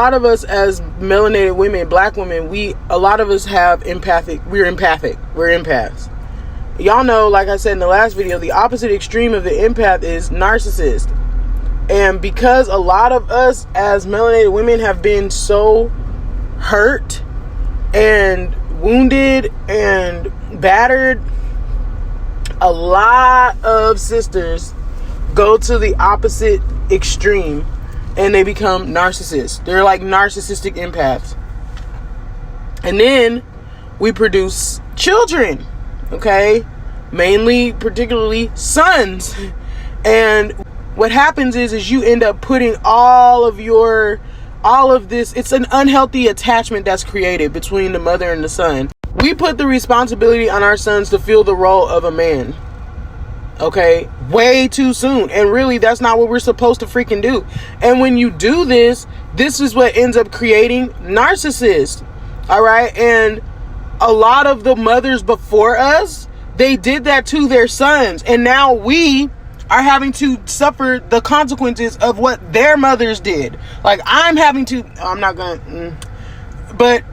lot of us as melanated women, black women, a lot of us have we're empathic. We're empaths. Y'all know, like I said in the last video, the opposite extreme of the empath is narcissist. And because a lot of us as melanated women have been so hurt and wounded and battered, a lot of sisters go to the opposite extreme and they become narcissists. They're like narcissistic empaths. And then we produce children, okay? Mainly, particularly sons. And what happens is you end up putting all of this, it's an unhealthy attachment that's created between the mother and the son. We put the responsibility on our sons to fill the role of a man. Okay, way too soon. And really, that's not what we're supposed to freaking do. And when you do this is what ends up creating narcissists. All right. And a lot of the mothers before us, they did that to their sons. And now we are having to suffer the consequences of what their mothers did. Like, but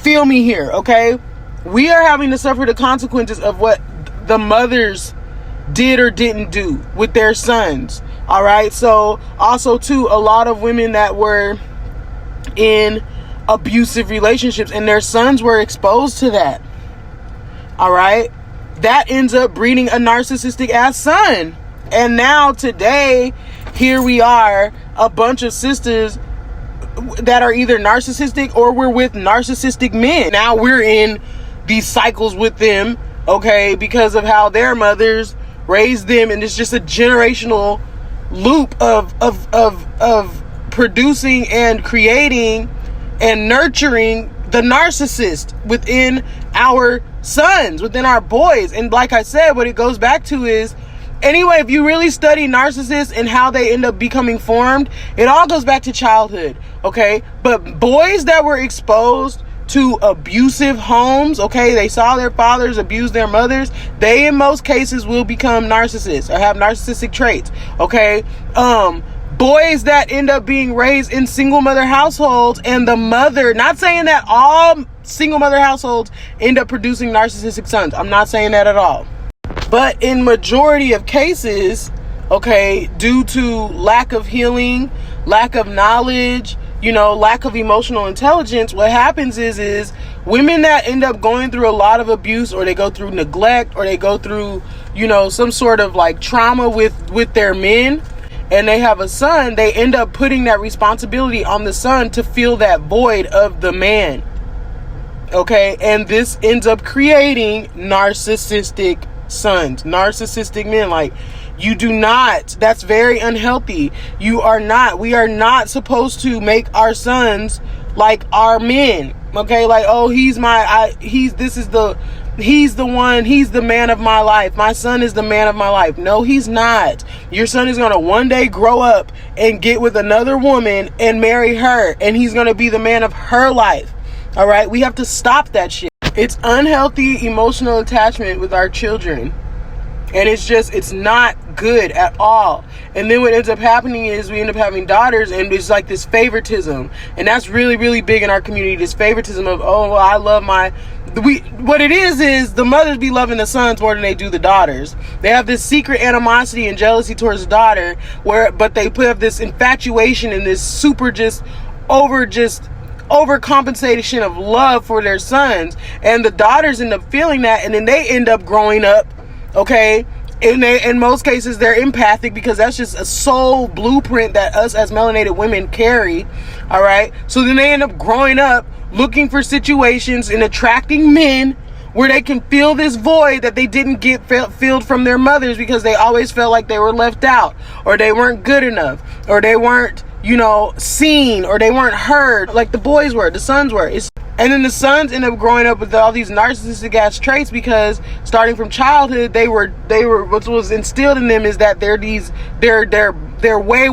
feel me here. Okay. We are having to suffer the consequences of what the mothers did or didn't do with their sons. All right. So also too, a lot of women that were in abusive relationships and their sons were exposed to that. All right. That ends up breeding a narcissistic ass son. And now today, here we are, a bunch of sisters that are either narcissistic or we're with narcissistic men. Now we're in these cycles with them. Okay. Because of how their mothers raise them, and it's just a generational loop of producing and creating and nurturing the narcissist within our sons, within our boys. And like I said, what it goes back to is, anyway, if you really study narcissists and how they end up becoming formed, it all goes back to childhood. Okay, but boys that were exposed to abusive homes, okay, they saw their fathers abuse their mothers, they in most cases will become narcissists or have narcissistic traits. Okay, boys that end up being raised in single mother households, and the mother, not saying that all single mother households end up producing narcissistic sons, I'm not saying that at all, but in majority of cases, okay, due to lack of healing, lack of knowledge, lack of emotional intelligence, what happens is women that end up going through a lot of abuse, or they go through neglect, or they go through, some sort of like trauma with their men, and they have a son, they end up putting that responsibility on the son to fill that void of the man. Okay. And this ends up creating narcissistic sons, narcissistic men. Like, you do not, that's very unhealthy. We are not supposed to make our sons like our men. Okay. Like, oh, he's the one, he's the man of my life. My son is the man of my life. No, he's not. Your son is going to one day grow up and get with another woman and marry her, and he's going to be the man of her life. All right. We have to stop that shit. It's unhealthy emotional attachment with our children. And it's not good at all. And then what ends up happening is we end up having daughters, and it's like this favoritism. And that's really, really big in our community. This favoritism of, oh, well, I love what it is the mothers be loving the sons more than they do the daughters. They have this secret animosity and jealousy towards the daughter, but they have this infatuation and this super overcompensation of love for their sons. And the daughters end up feeling that, and then they end up growing up. Okay, in most cases they're empathic, because that's just a soul blueprint that us as melanated women carry. All right, so then they end up growing up looking for situations and attracting men where they can fill this void that they didn't get filled from their mothers, because they always felt like they were left out, or they weren't good enough, or they weren't seen, or they weren't heard like the boys were, the sons were. And then the sons end up growing up with all these narcissistic ass traits, because starting from childhood, they were what was instilled in them is that they're way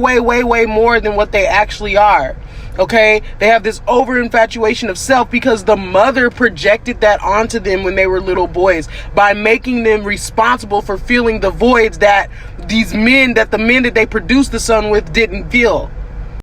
more than what they actually are. Okay, they have this over infatuation of self because the mother projected that onto them when they were little boys, by making them responsible for filling the voids that the men that they produced the son with didn't fill.